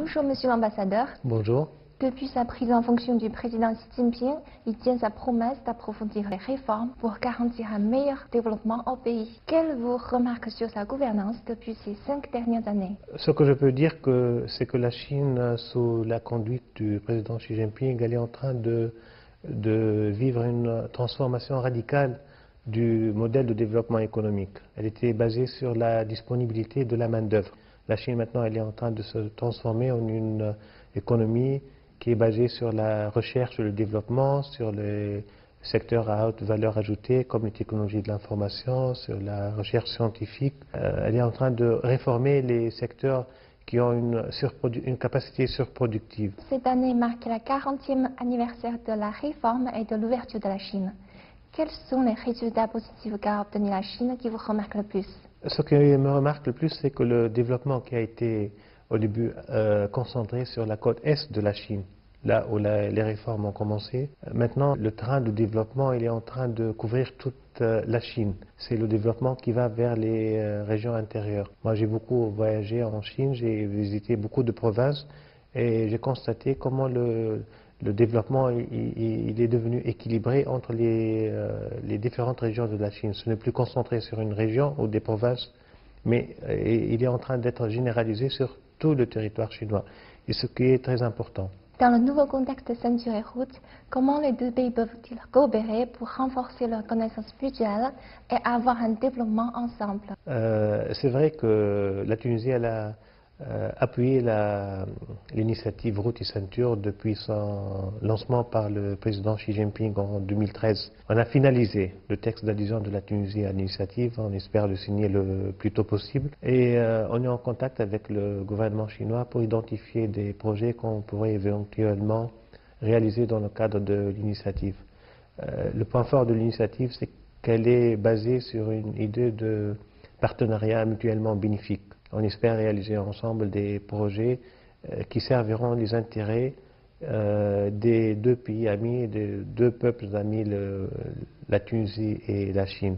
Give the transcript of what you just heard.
Bonjour Monsieur l'ambassadeur. Bonjour. Depuis sa prise en fonction du président Xi Jinping, il tient sa promesse d'approfondir les réformes pour garantir un meilleur développement au pays. Quelles vous remarques sur sa gouvernance depuis ces 5 dernières années? Ce que je peux dire, c'est que la Chine, sous la conduite du président Xi Jinping, elle est en train de vivre une transformation radicale du modèle de développement économique. Elle était basée sur la disponibilité de la main-d'œuvre. La Chine, maintenant, elle est en train de se transformer en une économie qui est basée sur la recherche et le développement, sur les secteurs à haute valeur ajoutée comme les technologies de l'information, sur la recherche scientifique. Elle est en train de réformer les secteurs qui ont une capacité surproductive. Cette année marque la 40e anniversaire de la réforme et de l'ouverture de la Chine. Quels sont les résultats positifs qu'a obtenu la Chine qui vous remarquent le plus? Ce qui me remarque le plus, c'est que le développement qui a été au début concentré sur la côte est de la Chine, là où les réformes ont commencé. Maintenant, le train de développement, il est en train de couvrir toute la Chine. C'est le développement qui va vers les régions intérieures. Moi, j'ai beaucoup voyagé en Chine, j'ai visité beaucoup de provinces et j'ai constaté comment le développement il est devenu équilibré entre les différentes régions de la Chine. Ce n'est plus concentré sur une région ou des provinces, mais il est en train d'être généralisé sur tout le territoire chinois, et ce qui est très important. Dans le nouveau contexte de ceinture et route, comment les deux pays peuvent-ils coopérer pour renforcer leurs connaissances mutuelles et avoir un développement ensemble? C'est vrai que la Tunisie elle a appuyé l'initiative Route et Ceinture depuis son lancement par le président Xi Jinping en 2013. On a finalisé le texte d'adhésion de la Tunisie à l'initiative, on espère le signer le plus tôt possible, et on est en contact avec le gouvernement chinois pour identifier des projets qu'on pourrait éventuellement réaliser dans le cadre de l'initiative. Le point fort de l'initiative, c'est qu'elle est basée sur une idée de partenariat mutuellement bénéfique. On espère réaliser ensemble des projets qui serviront les intérêts des deux pays amis, des deux peuples amis, la Tunisie et la Chine.